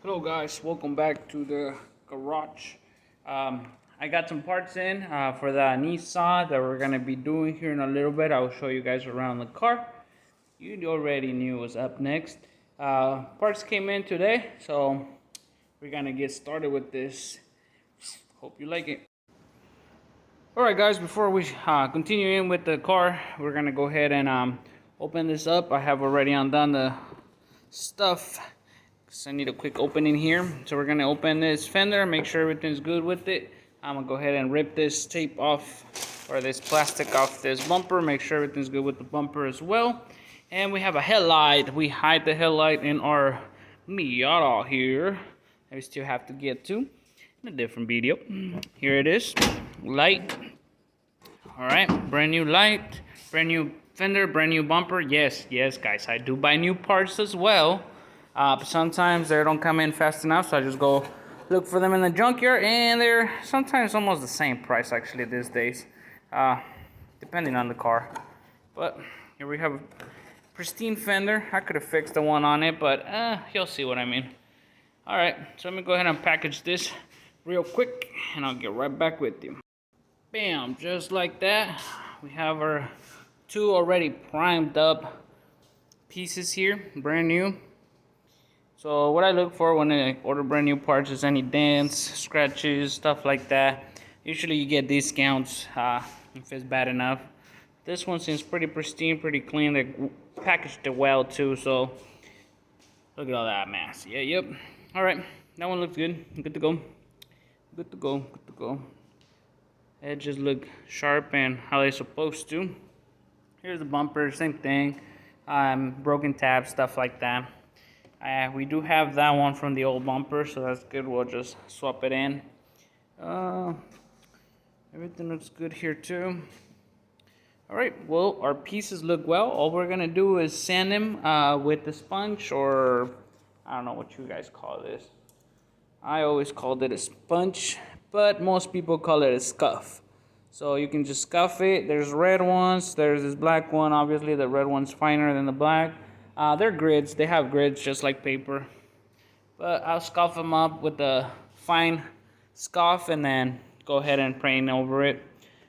Hello guys, welcome back to the garage. I got some parts in for the Nissan that we're gonna be doing here in a little bit. I will show you guys around the car. You already knew was up next. Parts came in today, so we're gonna get started with this. Hope you like it. Alright guys, before we continue in with the car, we're gonna go ahead and open this up. I have already undone the stuff. So I need a quick opening here. So we're gonna open this fender, make sure everything's good with it. I'm gonna go ahead and rip this tape off, or this plastic off this bumper, make sure everything's good with the bumper as well. And we have a headlight. We hide the headlight in our Miata here. I still have to get to in a different video. Here it is, light. All right, brand new light, brand new fender, brand new bumper. Yes guys, I do buy new parts as well. But sometimes they don't come in fast enough, so I just go look for them in the junkyard, and they're sometimes almost the same price actually these days, depending on the car. But here we have a pristine fender. I could have fixed the one on it, but you'll see what I mean. Alright, so let me go ahead and package this real quick, and I'll get right back with you. Bam, just like that. We have our two already primed up pieces here, brand new. So what I look for when I order brand new parts is any dents, scratches, stuff like that. Usually you get discounts if it's bad enough. This one seems pretty pristine, pretty clean. They packaged it well too, so look at all that mess. Yep. Alright, that one looks good. Good to go. Good to go. Edges look sharp and how they're supposed to. Here's the bumper, same thing. Broken tabs, stuff like that. We do have that one from the old bumper, so that's good. We'll just swap it in. Everything looks good here too. Alright, well, our pieces look well. All we're gonna do is sand them with the sponge, or I don't know what you guys call this. I always called it a sponge, but most people call it a scuff. So you can just scuff it. There's red ones, there's this black one. Obviously the red one's finer than the black. They're grids. They have grids just like paper. But I'll scuff them up with a fine scuff and then go ahead and paint over it.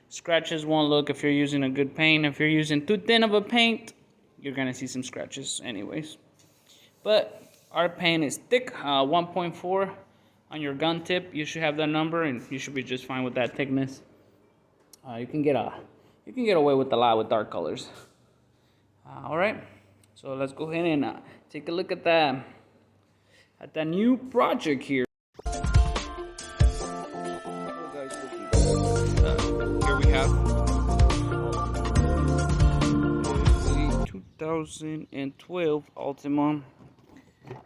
Scratches won't look if you're using a good paint. If you're using too thin of a paint, you're gonna see some scratches anyways. But our paint is thick, 1.4 on your gun tip. You should have that number, and you should be just fine with that thickness. You can get away with a lot with dark colors. All right. So let's go ahead and take a look at that new project here. Here we have the 2012 Altima.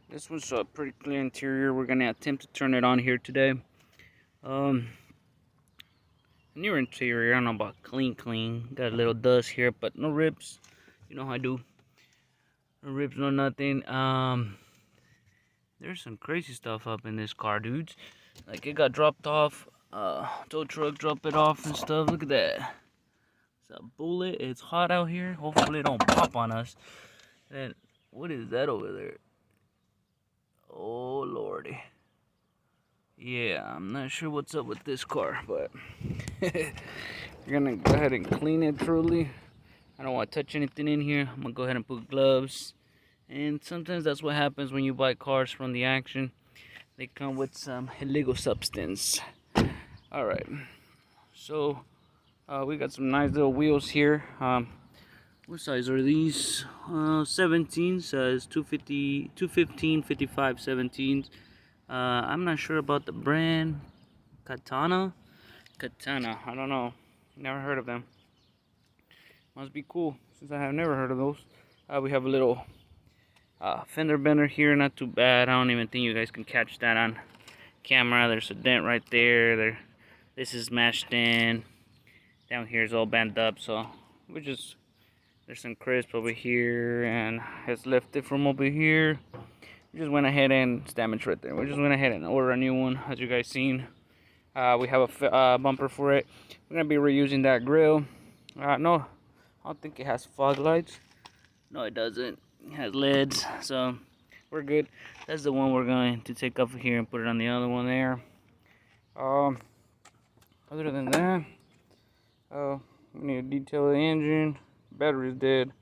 This one's a pretty clear interior. We're gonna attempt to turn it on here today. New interior. I don't know about clean. Got a little dust here, but no rips. You know how I do. No rips, no nothing. There's some crazy stuff up in this car, dudes. Like, it got dropped off. Tow truck dropped it off and stuff. Look at that. It's a bullet. It's hot out here. Hopefully it don't pop on us. And what is that over there? Oh lordy. Yeah, I'm not sure what's up with this car, but we're gonna go ahead and clean it truly. I don't want to touch anything in here. I'm gonna go ahead and put gloves. And sometimes that's what happens when you buy cars from the auction. They come with some illegal substance. Alright. So we got some nice little wheels here. What size are these? 17 says 250, 215, 55, 17s. I'm not sure about the brand. Katana, I don't know. Never heard of them. Must be cool, since I have never heard of those. We have a little fender bender here, not too bad. I don't even think you guys can catch that on camera. There's a dent right there. This is mashed in. Down here is all bent up, so there's some crisp over here, and it's lifted from over here. We just went ahead and it's damaged right there. We just went ahead and ordered a new one, as you guys seen. We have a bumper for it. We're gonna be reusing that grill. No, I don't think it has fog lights. No, it doesn't. It has LEDs, so we're good. That's the one we're going to take off of here and put it on the other one there. Um, Other than that, we need to detail the engine. Battery's dead.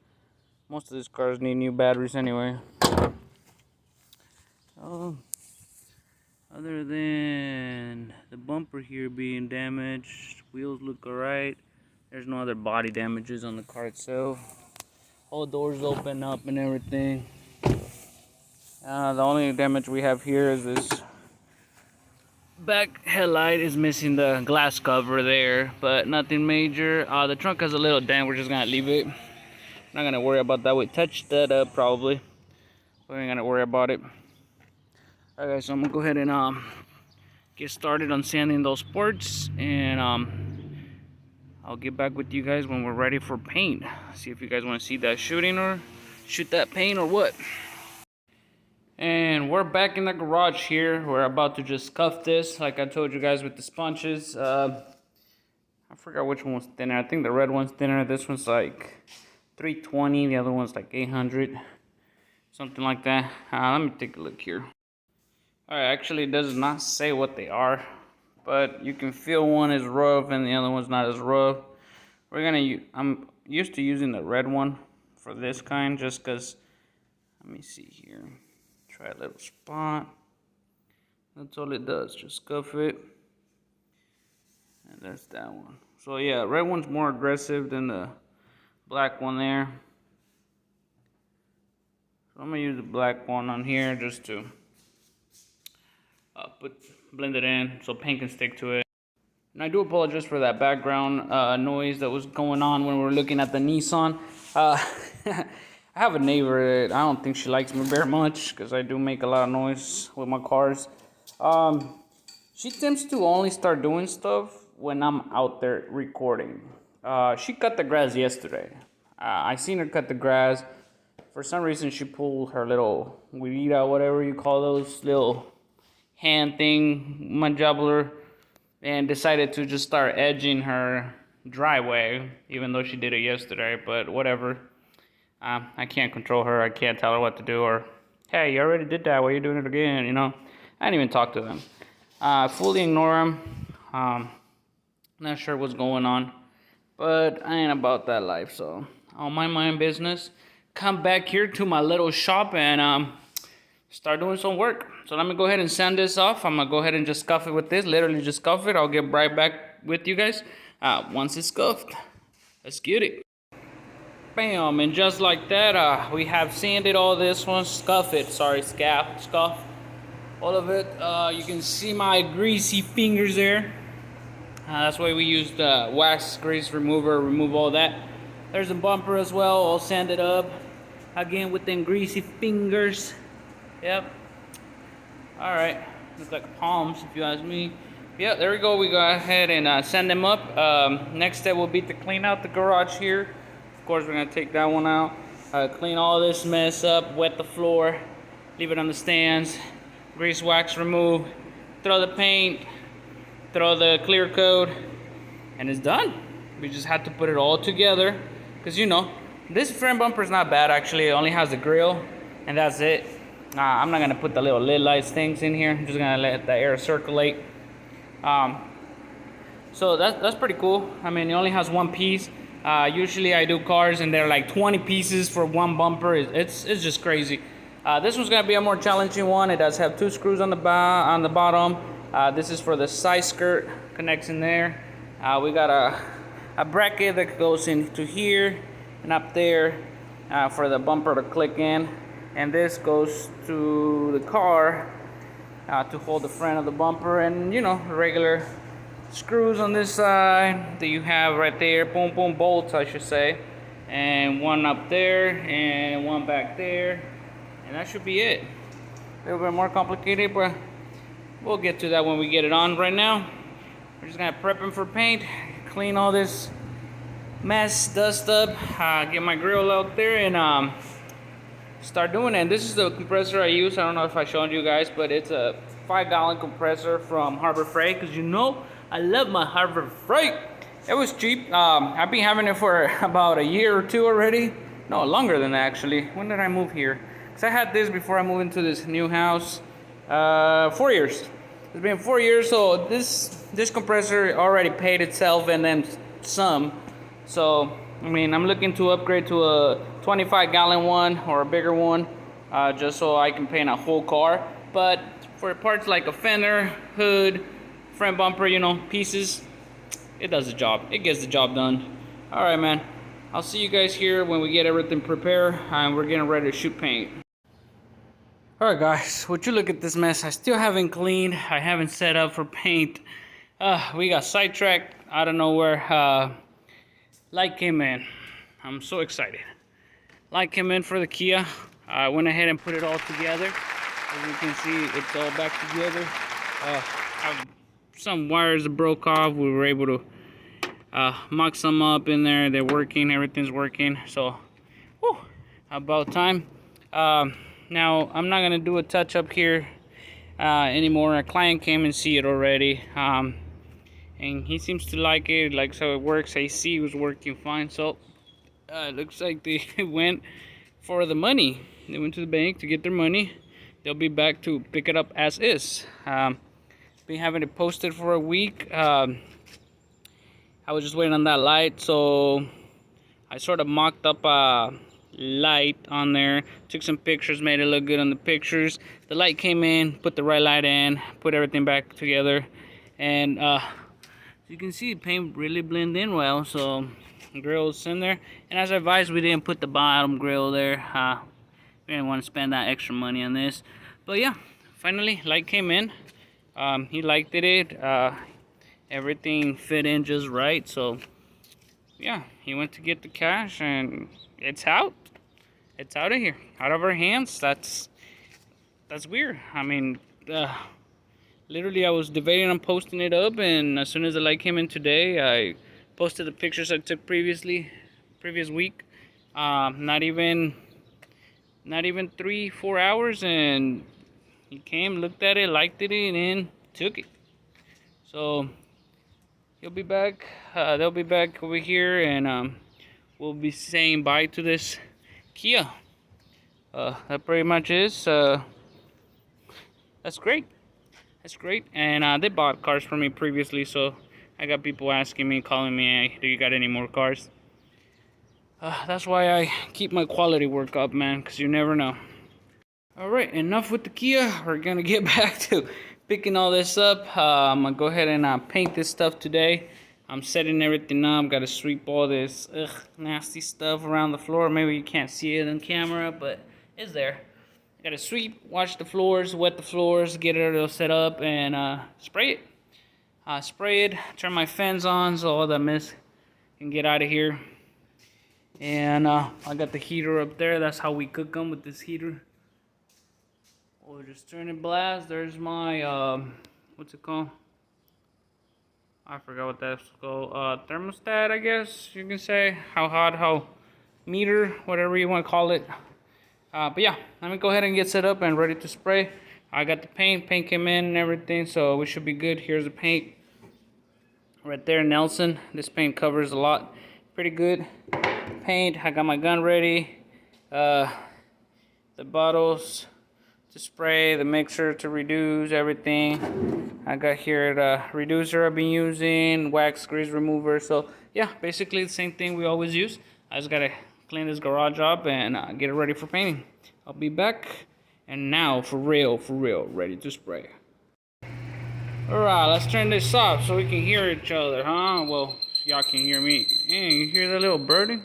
Most of these cars need new batteries anyway. Other than the bumper here being damaged, wheels look alright. There's no other body damages on the car itself. All doors open up and everything. The only damage we have here is this back headlight is missing the glass cover there, but nothing major. The trunk has a little dent. We're just gonna leave it. Not gonna worry about that. We touched that up probably. We ain't gonna worry about it. Alright guys, so I'm gonna go ahead and get started on sanding those parts, and I'll get back with you guys when we're ready for paint. See if you guys want to see that shooting or shoot that paint or what. And we're back in the garage here. We're about to just scuff this, like I told you guys with the sponges. I forgot which one was thinner. I think the red one's thinner. This one's like 320. The other one's like 800. Something like that. Let me take a look here. Alright, actually it does not say what they are, but you can feel one is rough and the other one's not as rough. I'm used to using the red one for this kind just because, let me see here. Try a little spot. That's all it does, just scuff it. And that's that one. So yeah, red one's more aggressive than the black one there. So I'm gonna use the black one on here just to blend it in so paint can stick to it. And I do apologize for that background noise that was going on when we were looking at the Nissan. I have a neighbor that I don't think she likes me very much because I do make a lot of noise with my cars. She tends to only start doing stuff when I'm out there recording. She cut the grass yesterday. I seen her cut the grass. For some reason she pulled her little weed out, whatever you call those little hand thing, mandibular, and decided to just start edging her driveway, even though she did it yesterday, but whatever. I can't control her. I can't tell her what to do, or, hey, you already did that, why are you doing it again, you know? I didn't even talk to them. Fully ignore them. Not sure what's going on, but I ain't about that life, so I'll mind my own business. Come back here to my little shop and start doing some work. So let me go ahead and sand this off. I'm gonna go ahead and just scuff it with this, literally just scuff it. I'll get right back with you guys once it's scuffed. Let's get it. Bam, and just like that, we have sanded all this one, scuff all of it. You can see my greasy fingers there. That's why we used wax grease remover, remove all that. There's the bumper as well, all sanded up. Again with them greasy fingers. Yep. Alright, look like palms if you ask me. Yeah, there we go. We go ahead and sand them up. Next step will be to clean out the garage here. Of course, we're gonna take that one out. Clean all this mess up, wet the floor, leave it on the stands, grease wax remove, throw the paint, throw the clear coat, and it's done. We just had to put it all together, because you know, this front bumper is not bad actually. It only has the grill, and that's it. I'm not gonna put the little lid lights things in here. I'm just gonna let the air circulate. So that's pretty cool. I mean, it only has one piece. Usually I do cars and they're like 20 pieces for one bumper. It's just crazy. This one's gonna be a more challenging one. It does have 2 screws on the bottom. This is for the side skirt, connects in there. We got a bracket that goes into here and up there for the bumper to click in. And this goes to the car to hold the front of the bumper, and you know, regular screws on this side that you have right there, boom boom bolts I should say, and one up there and one back there, and that should be it. A little bit more complicated, but we'll get to that when we get it on. Right now we're just gonna prep them for paint, clean all this mess, dust up, get my grill out there, and start doing it. And this is the compressor I use. I don't know if I showed you guys, but it's a 5-gallon compressor from Harbor Freight, because you know I love my Harbor Freight. It was cheap. I've been having it for about a year or two already. No, longer than that actually. When did I move here? Because I had this before I moved into this new house. 4 years. It's been 4 years, so this compressor already paid itself and then some. So, I mean, I'm looking to upgrade to a 25-gallon one or a bigger one, just so I can paint a whole car. But for parts like a fender, hood, front bumper, you know, pieces, it does the job. It gets the job done. All right, man. I'll see you guys here when we get everything prepared and we're getting ready to shoot paint. All right, guys. Would you look at this mess? I still haven't cleaned. I haven't set up for paint. We got sidetracked out of nowhere. Light came in. I'm so excited. Light came in for the Kia. I went ahead and put it all together. As you can see, it's all back together. Some wires broke off. We were able to mock some up in there. They're working. Everything's working. So, whew, about time. Now, I'm not going to do a touch-up here anymore. A client came and see it already. And he seems to like it, like how it works. AC was working fine, so it looks like they went for the money. They went to the bank to get their money. They'll be back to pick it up as is. Been having it posted for a week. I was just waiting on that light, so I sort of mocked up a light on there, took some pictures, made it look good on the pictures. The light came in, put the right light in, put everything back together, and you can see the paint really blend in well. So grill's in there, and as I advised, we didn't put the bottom grill there. We didn't want to spend that extra money on this, but yeah, finally light came in. He liked it. Everything fit in just right, so yeah, he went to get the cash and it's out. It's out of here, out of our hands. That's weird. I mean, literally, I was debating on posting it up, and as soon as the light came in today, I posted the pictures I took previous week. Not even 3-4 hours, and he came, looked at it, liked it, and then took it. So he'll be back. They'll be back over here, and we'll be saying bye to this Kia. That pretty much is. That's great. That's great. And they bought cars from me previously, so I got people asking me, calling me, hey, do you got any more cars? That's why I keep my quality work up, man, because you never know. Alright, enough with the Kia. We're going to get back to picking all this up. I'm going to go ahead and paint this stuff today. I'm setting everything up. Got to sweep all this nasty stuff around the floor. Maybe you can't see it on camera, but it's there. Got to sweep, wash the floors, wet the floors, get it all set up, and spray it. Spray it, turn my fans on so all that mist can get out of here. And I got the heater up there. That's how we cook them, with this heater. We'll just turn it blast. There's my, what's it called? I forgot what that's called. Thermostat, I guess you can say. How hot, how meter, whatever you want to call it. But yeah, let me go ahead and get set up and ready to spray. I got the paint. Paint came in and everything, so we should be good. Here's the paint. Right there, Nelson. This paint covers a lot. Pretty good paint. I got my gun ready. The bottles to spray, the mixer to reduce everything. I got here the reducer I've been using, wax grease remover. So yeah, basically the same thing we always use. I just gotta clean this garage up and get it ready for painting. I'll be back. And now for real, ready to spray. Alright, let's turn this off so we can hear each other, huh? Well, y'all can hear me. Dang, you hear that little birdie?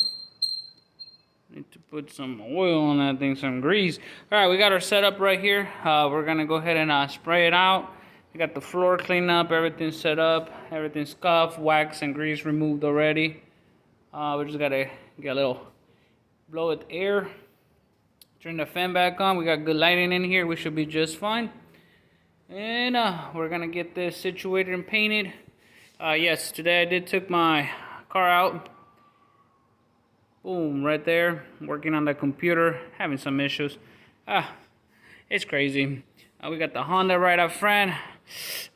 Need to put some oil on that thing, some grease. Alright, we got our setup right here. We're gonna go ahead and spray it out. We got the floor cleaned up, everything set up, everything scuffed, wax and grease removed already. We just gotta get a little blow with air. Turn the fan back on. We got good lighting in here. We should be just fine. And we're gonna get this situated and painted. Yes, today I did took my car out. Boom, right there. Working on the computer, having some issues. It's crazy. We got the Honda right up front.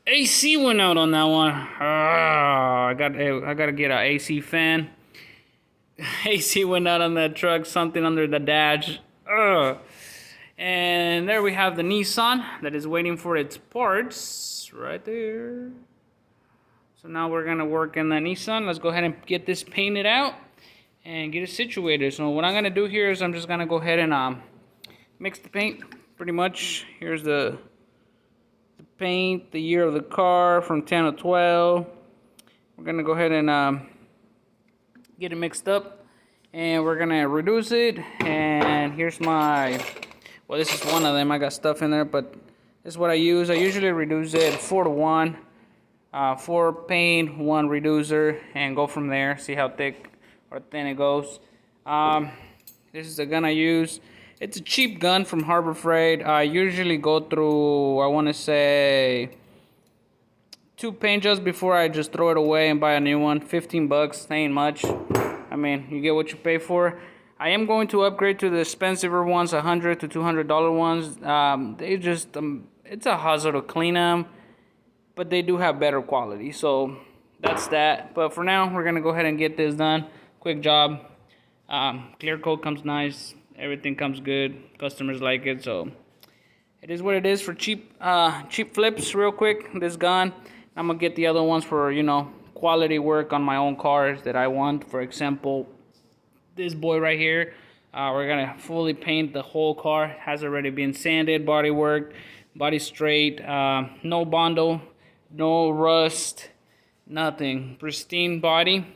AC went out on that one. I gotta get an AC fan. AC went out on that truck. Something under the dash. And there we have the Nissan that is waiting for its parts right there. So now we're gonna work in the Nissan. Let's go ahead and get this painted out and get it situated. So what I'm gonna do here is I'm just gonna go ahead and mix the paint pretty much. Here's the paint, the year of the car from 10 to 12. We're gonna go ahead and get it mixed up, and we're gonna reduce it. And here's my, well, this is one of them. I got stuff in there, but this is what I use. I usually reduce it 4 to 1. 4 paint, 1 reducer, and go from there. See how thick or thin it goes. This is the gun I use. It's a cheap gun from Harbor Freight. I usually go through, I want to say, 2 paint jobs before I just throw it away and buy a new one. 15 bucks, ain't much. I mean, you get what you pay for. I am going to upgrade to the expensive ones, $100 to $200 ones. They just, it's a hassle to clean them, but they do have better quality. So that's that. But for now, we're gonna go ahead and get this done. Quick job. Clear coat comes nice. Everything comes good. Customers like it, so it is what it is for cheap flips. Real quick, this gun. I'm gonna get the other ones for, you know, quality work on my own cars that I want. For example, this boy right here. We're gonna fully paint the whole car. It has already been sanded, body worked, body straight, no bondo, no rust, nothing. Pristine body.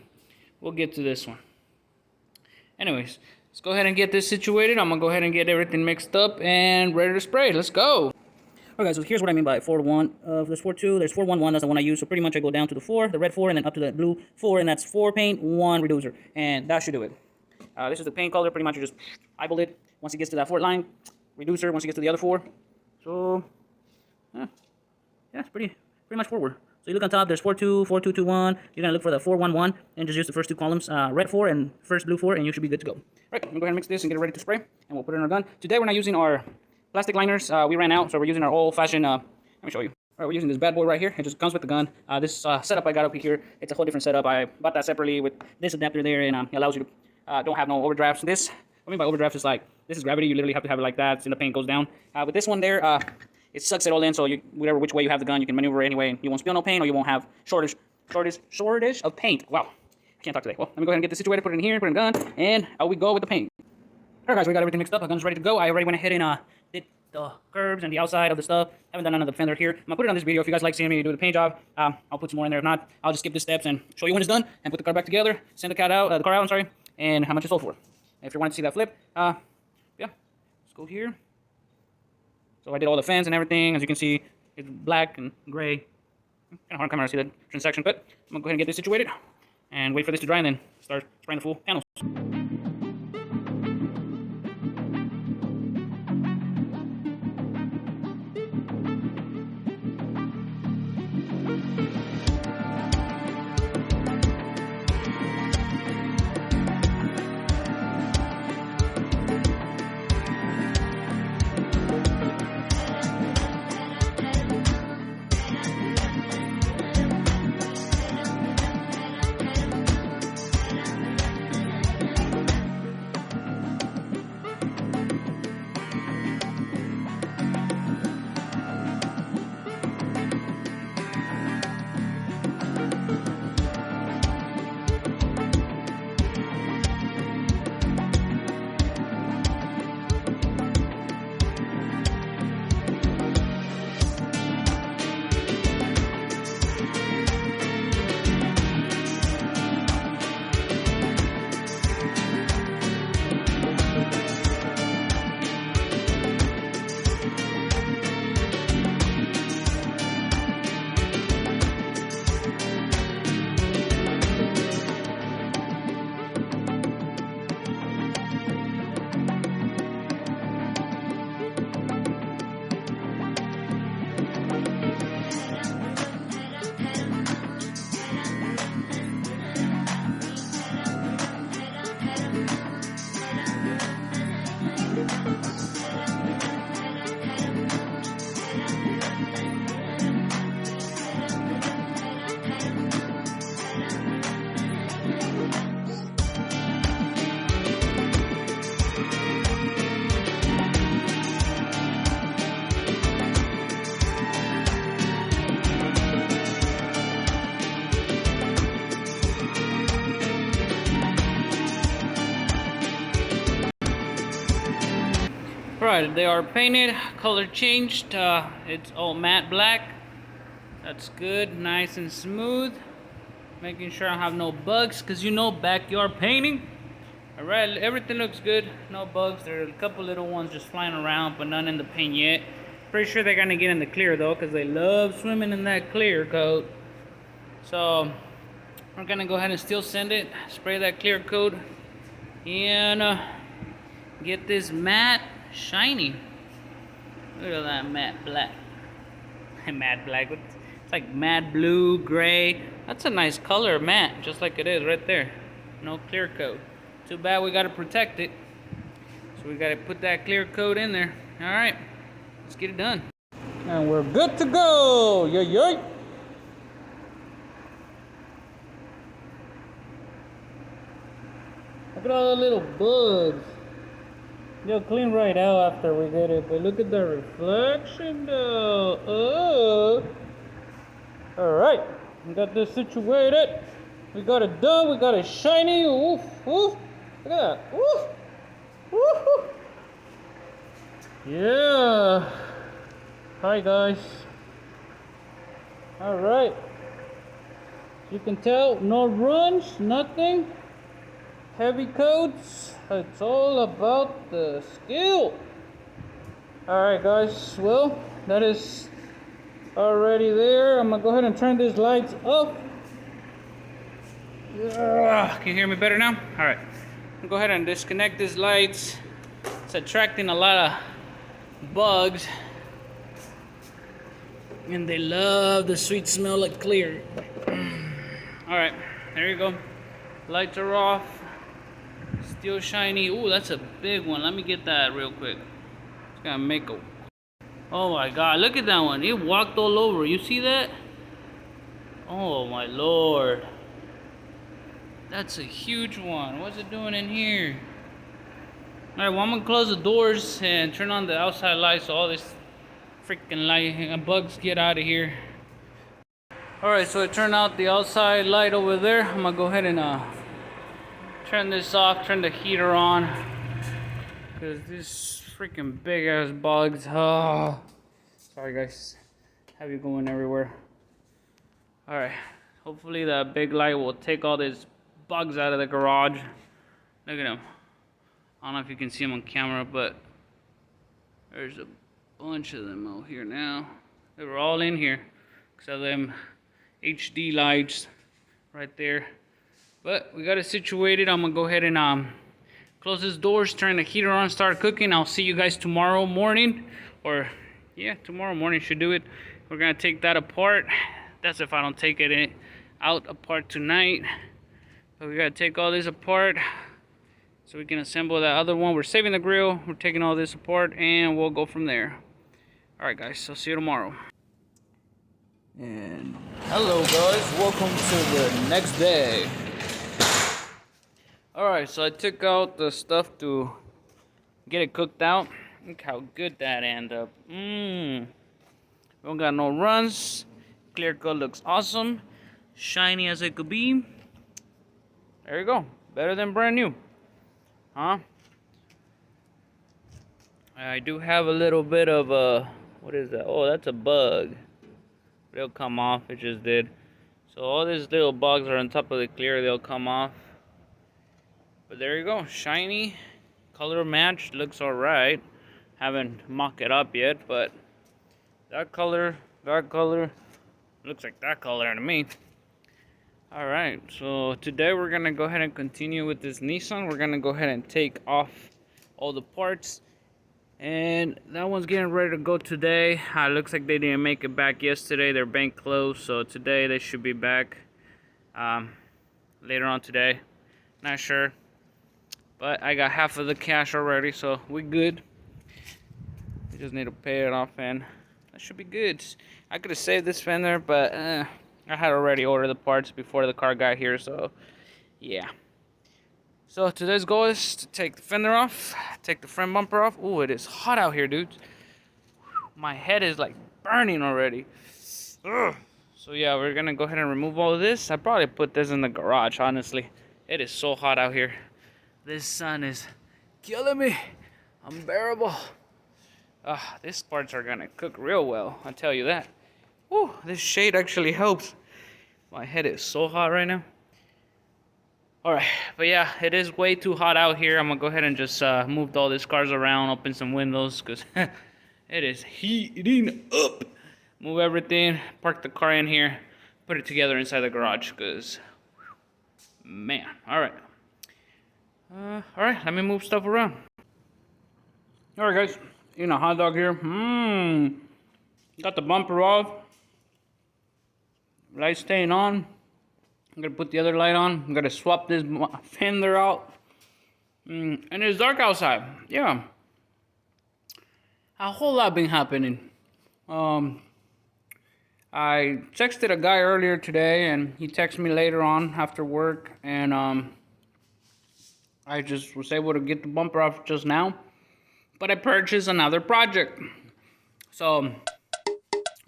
We'll get to this one. Anyways, let's go ahead and get this situated. I'm gonna go ahead and get everything mixed up and ready to spray. Let's go. Alright guys, so here's what I mean by 4 to 1. There's 4 2, there's 4 1 1, that's the one I use. So pretty much I go down to the 4, the red 4, and then up to the blue 4, and that's 4 paint, 1 reducer. And that should do it. This is the paint color, pretty much you just eyeball it. Once it gets to that 4th line, reducer, once it gets to the other 4. So, yeah, it's pretty much forward. So you look on top, there's 4 2, 4 2 2 1. You're gonna look for the 4 1 1, and just use the first 2 columns, red 4 and first blue 4, and you should be good to go. Right, I'm gonna go ahead and mix this and get it ready to spray, and we'll put it in our gun. Today we're not using our plastic liners. We ran out, so we're using our old-fashioned. Let me show you. All right, we're using this bad boy right here. It just comes with the gun. This setup I got up here, it's a whole different setup. I bought that separately with this adapter there, and it allows you to don't have no overdrafts. This, what I mean by overdraft is like, this is gravity. You literally have to have it like that, so the paint goes down. With this one there, it sucks it all in, so whatever which way you have the gun, you can maneuver it anyway. You won't spill no paint, or you won't have shortage of paint. Wow, I can't talk today. Well, let me go ahead and get this situated, put it in here, put it in the gun, and out we go with the paint. Alright guys, we got everything mixed up. Our gun's ready to go. I already went ahead and did the curbs and the outside of the stuff. Haven't done none of the fender here. I'm gonna put it on this video. If you guys like seeing me do the paint job, I'll put some more in there. If not, I'll just skip the steps and show you when it's done and put the car back together, send the car out, I'm sorry, and how much it sold for. If you want to see that flip, yeah, let's go here. So I did all the fence and everything. As you can see, it's black and gray. Kind of hard to come out and see the transaction, but I'm gonna go ahead and get this situated and wait for this to dry and then start spraying the full panels. Alright, they are painted, color changed, it's all matte black. That's good, nice and smooth. Making sure I have no bugs, because you know, backyard painting. Alright, everything looks good, no bugs. There are a couple little ones just flying around, but none in the paint yet. Pretty sure they're gonna get in the clear though, because they love swimming in that clear coat. So, we're gonna go ahead and still send it, spray that clear coat, and get this matte shiny. Look at that matte black. Matte black. It's like matte blue, gray. That's a nice color, matte, just like it is right there. No clear coat. Too bad we gotta protect it. So we gotta put that clear coat in there. Alright, let's get it done. And we're good to go. Yay, yay. Look at all the little bugs. They'll clean right out after we get it, but look at the reflection though. Oh. Alright, we got this situated. We got it done, we got it shiny. Oof, oof. Look at that. Oof. Woohoo. Yeah. Hi guys. Alright. You can tell, no runs, nothing. Heavy coats. It's all about the skill. Alright guys, well, that is already there. I'm gonna go ahead and turn these lights off. Can you hear me better now? Alright. Go ahead and disconnect these lights. It's attracting a lot of bugs. And they love the sweet smell of clear. Alright, there you go. Lights are off. Still shiny. Ooh, that's a big one. Let me get that real quick. It's gonna make a... Oh my god, look at that one. It walked all over. You see that? Oh my lord. That's a huge one. What's it doing in here? Alright, well, I'm gonna close the doors and turn on the outside lights so all this freaking light and bugs get out of here. Alright, so I turned out the outside light over there. I'm gonna go ahead and turn this off, turn the heater on, because this freaking big ass bugs. Oh, sorry guys, have you going everywhere. Alright, hopefully that big light will take all these bugs out of the garage. Look at them. I don't know if you can see them on camera, but there's a bunch of them out here now. They were all in here, except them HD lights right there. But we got it situated. I'm gonna go ahead and close this doors, turn the heater on, start cooking. I'll see you guys tomorrow morning, or yeah, tomorrow morning should do it. We're gonna take that apart. That's if I don't take it out apart tonight. But we gotta take all this apart so we can assemble that other one. We're saving the grill. We're taking all this apart, and we'll go from there. All right, guys. I'll see you tomorrow. And hello, guys. Welcome to the next day. Alright, so I took out the stuff to get it cooked out. Look how good that ended up. We don't got no runs. Clear coat looks awesome. Shiny as it could be. There you go. Better than brand new. Huh? I do have a little bit of a... What is that? Oh, that's a bug. It'll come off. It just did. So all these little bugs are on top of the clear. They'll come off. But there you go, shiny, color match, looks alright. Haven't mocked it up yet, but that color, looks like that color to me. Alright, so today we're gonna go ahead and continue with this Nissan. We're gonna go ahead and take off all the parts. And that one's getting ready to go today. Looks like they didn't make it back yesterday. Their bank closed, so today they should be back later on today. Not sure. But I got half of the cash already, so we good. We just need to pay it off, and that should be good. I could have saved this fender, but I had already ordered the parts before the car got here, so yeah. So today's goal is to take the fender off, take the front bumper off. Ooh, it is hot out here, dude. My head is like burning already. Ugh. So yeah, we're gonna go ahead and remove all of this. I probably put this in the garage, honestly. It is so hot out here. This sun is killing me. Unbearable. These parts are gonna cook real well, I'll tell you that. Whew, this shade actually helps. My head is so hot right now. Alright, but yeah, it is way too hot out here. I'm gonna go ahead and just move all these cars around, open some windows, because it is heating up. Move everything, park the car in here, put it together inside the garage, because, man, alright. Alright, let me move stuff around. Alright guys, eating a hot dog here. Got the bumper off. Light staying on. I'm gonna put the other light on. I'm gonna swap this fender out. And it's dark outside. Yeah. A whole lot been happening. I texted a guy earlier today, and he texted me later on after work, and I just was able to get the bumper off just now. But I purchased another project. So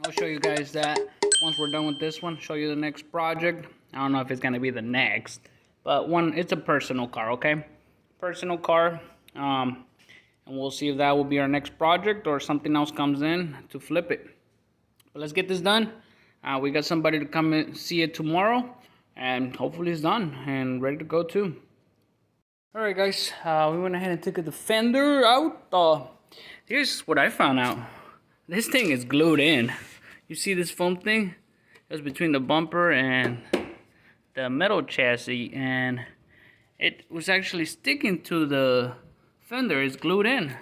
I'll show you guys that once we're done with this one. Show you the next project. I don't know if it's gonna be the next, but it's a personal car, okay? Personal car, and we'll see if that will be our next project or something else comes in to flip it. But let's get this done. We got somebody to come and see it tomorrow, and hopefully it's done and ready to go too. All right, guys, we went ahead and took the fender out. Here's what I found out. This thing is glued in. You see this foam thing? It's between the bumper and the metal chassis, and it was actually sticking to the fender. It's glued in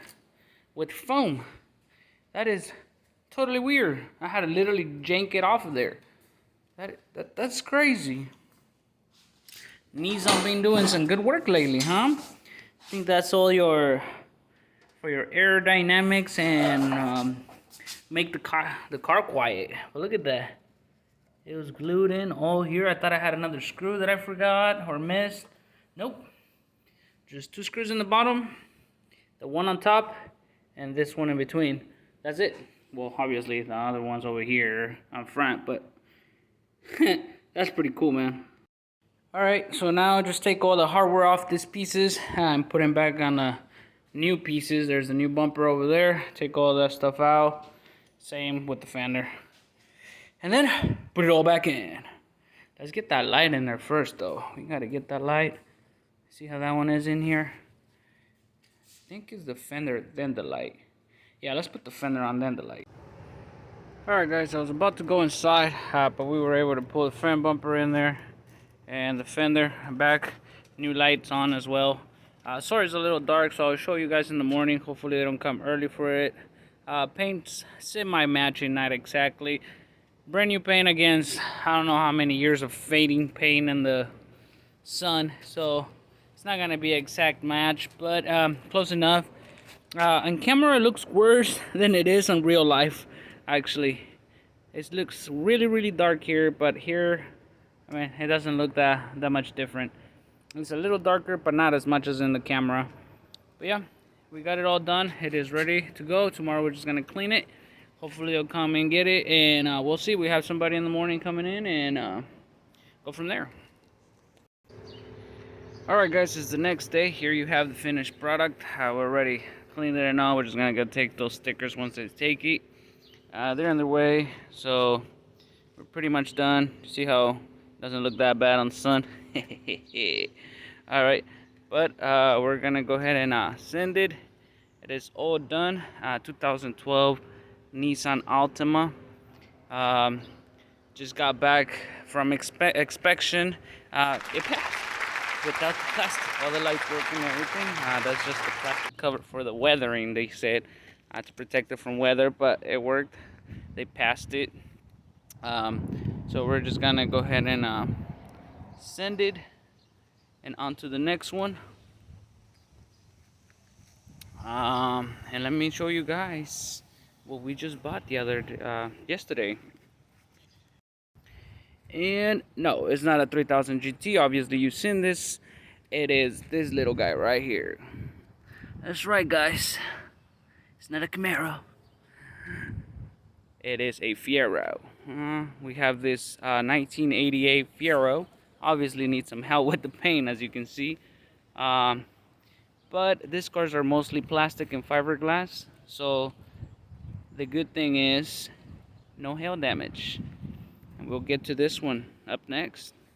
with foam. That is totally weird. I had to literally jank it off of there. That's crazy. Nissan been doing some good work lately, huh? I think that's all for your aerodynamics and make the car quiet. But look at that. It was glued in all here. I thought I had another screw that I forgot or missed. Nope. Just 2 screws in the bottom, the one on top, and this one in between. That's it. Well, obviously the other one's over here on front, but that's pretty cool, man. Alright, so now just take all the hardware off these pieces and put them back on the new pieces. There's the new bumper over there. Take all that stuff out. Same with the fender. And then put it all back in. Let's get that light in there first, though. We gotta get that light. See how that one is in here? I think it's the fender, then the light. Yeah, let's put the fender on, then the light. Alright, guys, I was about to go inside, but we were able to pull the front bumper in there and the fender back. New lights on as well. Sorry it's a little dark, so I'll show you guys in the morning. Hopefully they don't come early for it. Paint's semi-matching, not exactly. Brand new paint against I don't know how many years of fading paint in the sun, so it's not gonna be an exact match, but close enough. On camera it looks worse than it is in real life. Actually, it looks really dark here, but here, I mean, it doesn't look that much different. It's a little darker, but not as much as in the camera. But yeah, we got it all done. It is ready to go. Tomorrow we're just gonna clean it. Hopefully they'll come and get it, and we'll see. We have somebody in the morning coming in, and go from there. Alright guys, it's the next day. Here you have the finished product. We're already cleaned it and all. We're just gonna go take those stickers once they take it. They're on their way, so we're pretty much done. See how it doesn't look that bad on the sun? Alright, but we're gonna go ahead and send it. It is all done. 2012 Nissan Altima. Just got back from inspection. It passed without the plastic. All the lights working and everything. That's just the plastic cover for the weathering, they said, to protect it from weather, but it worked. They passed it. So we're just gonna go ahead and send it and on to the next one. And let me show you guys what we just bought yesterday. And no, it's not a 3000 GT. Obviously you've seen this. It is this little guy right here. That's right, guys. It's not a Camaro. It is a Fiero. We have this 1988 Fiero. Obviously needs some help with the paint, as you can see. But these cars are mostly plastic and fiberglass, so The good thing is no hail damage. And we'll get to this one up next.